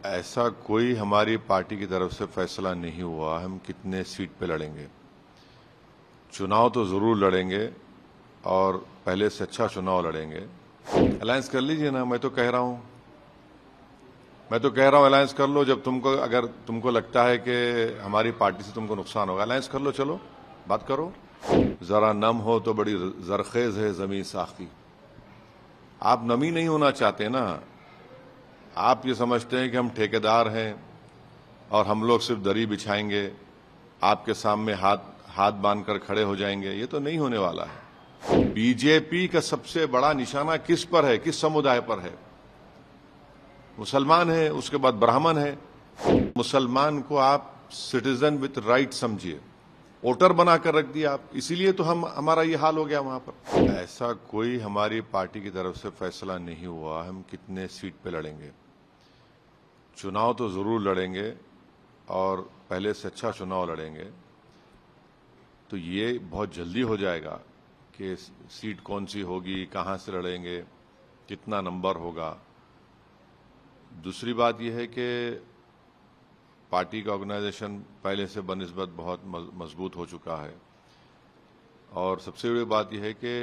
ऐसा कोई हमारी पार्टी की तरफ से फैसला नहीं हुआ हम कितने सीट पे लड़ेंगे। चुनाव तो जरूर लड़ेंगे और पहले से अच्छा चुनाव लड़ेंगे। अलायंस कर लीजिए ना, मैं तो कह रहा हूं अलायंस कर लो। जब अगर तुमको लगता है कि हमारी पार्टी से तुमको नुकसान होगा, अलायंस कर लो, चलो बात करो। जरा नम हो तो बड़ी जरखेज है जमीन साखी। आप नमी नहीं होना चाहते ना, आप ये समझते हैं कि हम ठेकेदार हैं और हम लोग सिर्फ दरी बिछाएंगे, आपके सामने हाथ बांधकर खड़े हो जाएंगे। ये तो नहीं होने वाला है। बीजेपी का सबसे बड़ा निशाना किस पर है, किस समुदाय पर है? मुसलमान है, उसके बाद ब्राह्मण है। मुसलमान को आप सिटीजन विथ राइट समझिए, वोटर बनाकर रख दिया आप, इसीलिए तो हमारा ये हाल हो गया वहां पर। ऐसा कोई हमारी पार्टी की तरफ से फैसला नहीं हुआ हम कितने सीट पे लड़ेंगे। चुनाव तो जरूर लड़ेंगे और पहले से अच्छा चुनाव लड़ेंगे। तो ये बहुत जल्दी हो जाएगा कि सीट कौन सी होगी, कहां से लड़ेंगे, कितना नंबर होगा। दूसरी बात यह है कि पार्टी का ऑर्गेनाइजेशन पहले से बनिस्बत बहुत मजबूत हो चुका है और सबसे बड़ी बात यह है कि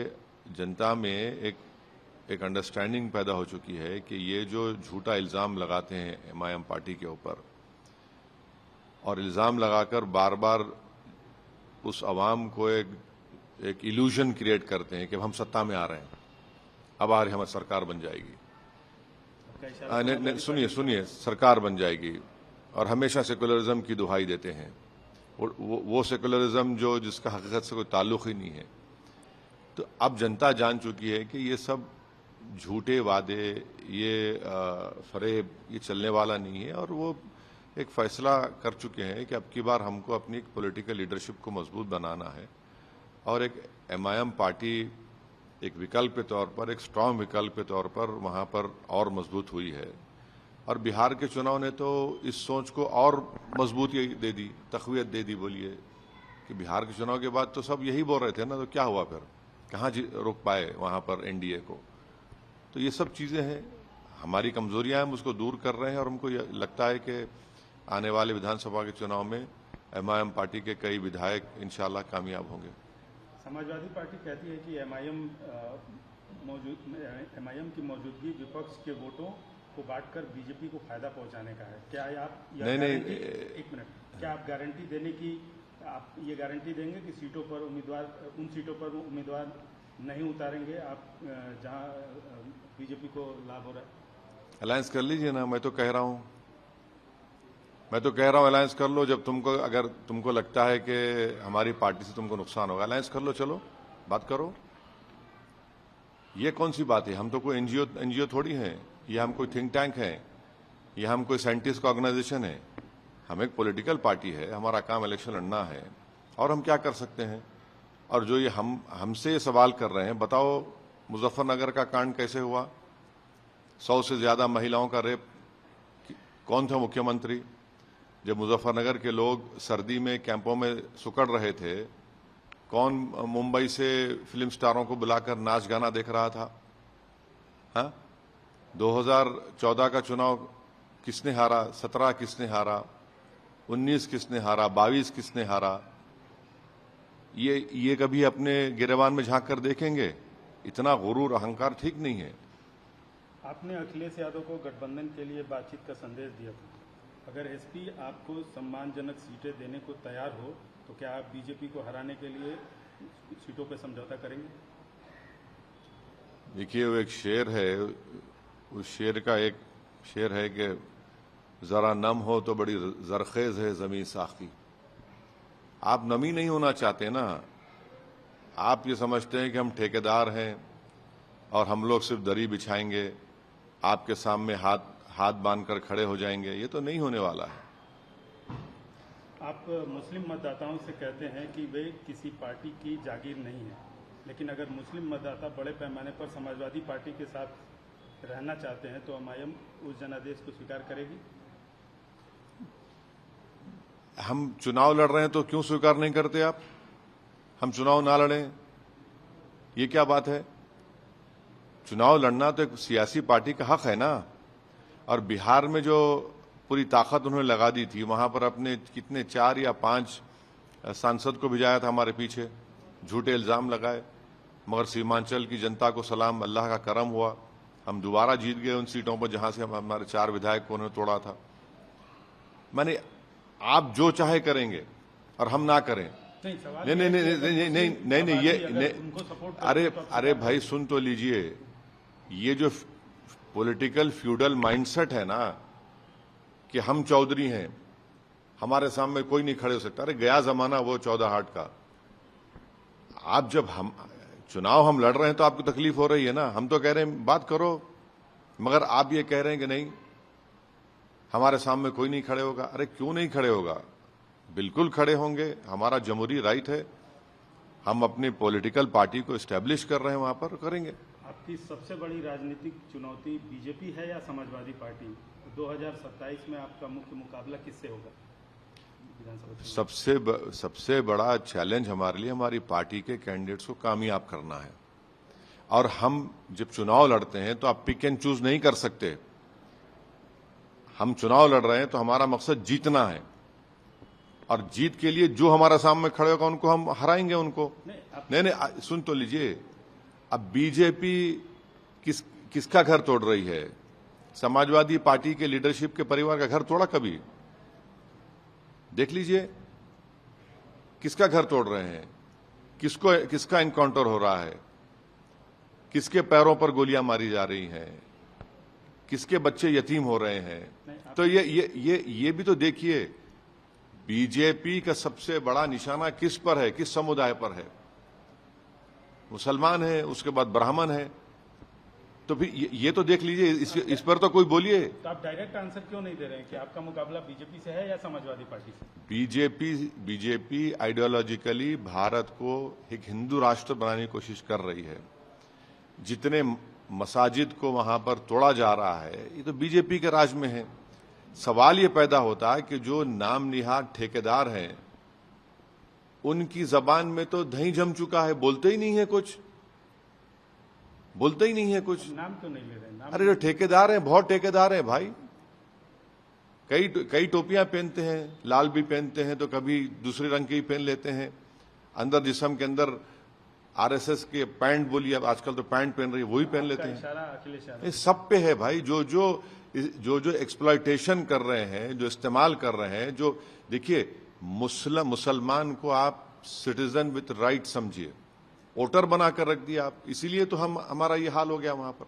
जनता में एक अंडरस्टैंडिंग पैदा हो चुकी है कि ये जो झूठा इल्ज़ाम लगाते हैं एमआईएम पार्टी के ऊपर और इल्ज़ाम लगाकर बार बार उस अवाम को एक इल्यूजन क्रिएट करते हैं कि हम सत्ता में आ रहे हैं, अब आ रही हमारी सरकार बन जाएगी। सुनिए, सरकार बन जाएगी और हमेशा सेकुलरिज्म की दुहाई देते हैं। वो सेकुलरिज्म जिसका हकीकत से कोई ताल्लुक ही नहीं है। तो अब जनता जान चुकी है कि ये सब झूठे वादे, ये फरेब, ये चलने वाला नहीं है और वो एक फैसला कर चुके हैं कि अब की बार हमको अपनी पॉलिटिकल लीडरशिप को मजबूत बनाना है और एक एमआईएम पार्टी एक विकल्प के तौर पर, एक स्ट्रांग विकल्प के तौर पर वहां पर और मजबूत हुई है। और बिहार के चुनाव ने तो इस सोच को और मजबूती दे दी, तक़वियत दे दी। बोलिए कि बिहार के चुनाव के बाद तो सब यही बोल रहे थे ना, तो क्या हुआ फिर, कहाँ रोक पाए वहां पर एनडीए को? तो ये सब चीजें हैं, हमारी कमजोरियां हम उसको दूर कर रहे हैं और हमको लगता है कि आने वाले विधानसभा के चुनाव में एमआईएम पार्टी के कई विधायक इंशाल्लाह कामयाब होंगे। समाजवादी पार्टी कहती है कि एमआईएम की मौजूदगी विपक्ष के वोटों को बांटकर बीजेपी को फायदा पहुंचाने का है। क्या आप नहीं, एक मिनट, क्या आप गारंटी देने की आप ये गारंटी देंगे कि सीटों पर उन सीटों पर उम्मीदवार नहीं उतारेंगे आप जहां बीजेपी को लाभ हो रहा है? अलायंस कर लीजिए ना, मैं तो कह रहा हूं अलायंस कर लो। जब अगर तुमको लगता है कि हमारी पार्टी से तुमको नुकसान होगा, अलायंस कर लो, चलो बात करो। ये कौन सी बात है? हम तो कोई एनजीओ थोड़ी हैं, ये हम कोई थिंक टैंक है, ये हम कोई साइंटिस्ट का ऑर्गेनाइजेशन है। हम एक पॉलिटिकल पार्टी है, हमारा काम इलेक्शन लड़ना है और हम क्या कर सकते हैं। और जो ये हमसे सवाल कर रहे हैं, बताओ मुजफ्फरनगर का कांड कैसे हुआ? 100 से ज्यादा महिलाओं का रेप, कौन था मुख्यमंत्री? जब मुजफ्फरनगर के लोग सर्दी में कैंपों में सुकड़ रहे थे, कौन मुंबई से फिल्म स्टारों को बुलाकर नाच गाना देख रहा था? हाँ, 2014 का चुनाव किसने हारा? 17 किसने हारा? 19 किसने हारा? 22 किसने हारा? ये कभी अपने गिरेबान में झांक कर देखेंगे? इतना गुरूर अहंकार ठीक नहीं है। आपने अखिलेश यादव को गठबंधन के लिए बातचीत का संदेश दिया था। अगर एसपी आपको सम्मानजनक सीटें देने को तैयार हो तो क्या आप बीजेपी को हराने के लिए सीटों पर समझौता करेंगे? देखिए, वो एक शेर है, उस शेर का एक शेर है कि जरा नम हो तो बड़ी जरखेज है जमीन साखी। आप नमी नहीं होना चाहते ना, आप ये समझते हैं कि हम ठेकेदार हैं और हम लोग सिर्फ दरी बिछाएंगे, आपके सामने हाथ बांधकर खड़े हो जाएंगे। ये तो नहीं होने वाला है। आप मुस्लिम मतदाताओं से कहते हैं कि वे किसी पार्टी की जागीर नहीं है, लेकिन अगर मुस्लिम मतदाता बड़े पैमाने पर समाजवादी पार्टी के साथ रहना चाहते हैं तो एमआईएम उस जनादेश को स्वीकार करेगी? हम चुनाव लड़ रहे हैं तो क्यों स्वीकार नहीं करते आप? हम चुनाव ना लड़ें, ये क्या बात है? चुनाव लड़ना तो एक सियासी पार्टी का हक है ना। और बिहार में जो पूरी ताकत उन्होंने लगा दी थी। वहां पर अपने कितने 4 या 5 सांसद को भिजाया था हमारे पीछे, झूठे इल्जाम लगाए, मगर सीमांचल की जनता को सलाम, अल्लाह का करम हुआ, हम दोबारा जीत गए उन सीटों पर जहां से हमारे 4 विधायक को उन्होंने तोड़ा था। मैंने आप जो चाहे करेंगे और हम ना करें, नहीं सवाल नहीं नहीं नहीं नहीं नहीं नहीं नहीं ये उनको सपोर्ट अरे भाई सुन तो लीजिए, ये जो पॉलिटिकल फ्यूडल माइंडसेट है ना कि हम चौधरी हैं, हमारे सामने कोई नहीं खड़े हो सकता। अरे गया जमाना वो 14 हाट का। आप जब हम चुनाव हम लड़ रहे हैं तो आपको तकलीफ हो रही है ना, हम तो कह रहे हैं बात करो, मगर आप ये कह रहे हैं कि नहीं हमारे सामने कोई नहीं खड़े होगा। अरे क्यों नहीं खड़े होगा, बिल्कुल खड़े होंगे, हमारा जमहूरी राइट है, हम अपनी पॉलिटिकल पार्टी को एस्टेब्लिश कर रहे हैं, वहां पर करेंगे। आपकी सबसे बड़ी राजनीतिक चुनौती बीजेपी है या समाजवादी पार्टी? 2027 में आपका मुख्य मुकाबला किससे होगा विधानसभा चुनाव? सबसे बड़ा चैलेंज हमारे लिए हमारी पार्टी के कैंडिडेट्स को कामयाब करना है। और हम जब चुनाव लड़ते हैं तो आप पिक एंड चूज नहीं कर सकते। हम चुनाव लड़ रहे हैं तो हमारा मकसद जीतना है, और जीत के लिए जो हमारा सामने खड़े होगा उनको हम हराएंगे उनको। नहीं सुन तो लीजिए, अब बीजेपी किसका घर तोड़ रही है? समाजवादी पार्टी के लीडरशिप के परिवार का घर तोड़ा कभी? देख लीजिए किसका घर तोड़ रहे हैं, किसका एनकाउंटर हो रहा है, किसके पैरों पर गोलियां मारी जा रही हैं, किसके बच्चे यतीम हो रहे हैं। तो ये भी तो देखिए, बीजेपी का सबसे बड़ा निशाना किस पर है, किस समुदाय पर है? मुसलमान है, उसके बाद ब्राह्मण है। तो फिर ये तो देख लीजिए, इस पर तो कोई बोलिए। तो आप डायरेक्ट आंसर क्यों नहीं दे रहे हैं कि आपका मुकाबला बीजेपी से है या समाजवादी पार्टी से? बीजेपी आइडियोलॉजिकली भारत को एक हिंदू राष्ट्र बनाने की कोशिश कर रही है। जितने मसाजिद को वहां पर तोड़ा जा रहा है, ये तो बीजेपी के राज में है। सवाल ये पैदा होता है कि जो नाम निहाद ठेकेदार हैं, उनकी जबान में तो दही जम चुका है, बोलते ही नहीं है कुछ, बोलते ही नहीं है कुछ। नाम क्यों नहीं ले रहे हैं? अरे जो ठेकेदार हैं, बहुत ठेकेदार हैं भाई, कई टोपियां पहनते हैं, लाल भी पहनते हैं तो कभी दूसरे रंग की पहन लेते हैं। अंदर जिस्म के अंदर आरएसएस के पैंट बोलिए, अब आजकल तो पैंट पहन रही है, वही पहन लेते हैं। इशारा अखिलेश यादव। ये सब पे है भाई, जो एक्सप्लॉयटेशन कर रहे हैं, जो इस्तेमाल कर रहे हैं, जो देखिए मुसलमान को आप सिटीजन विथ राइट समझिए, वोटर बनाकर रख दिया आप, इसीलिए तो हमारा ये हाल हो गया वहां पर।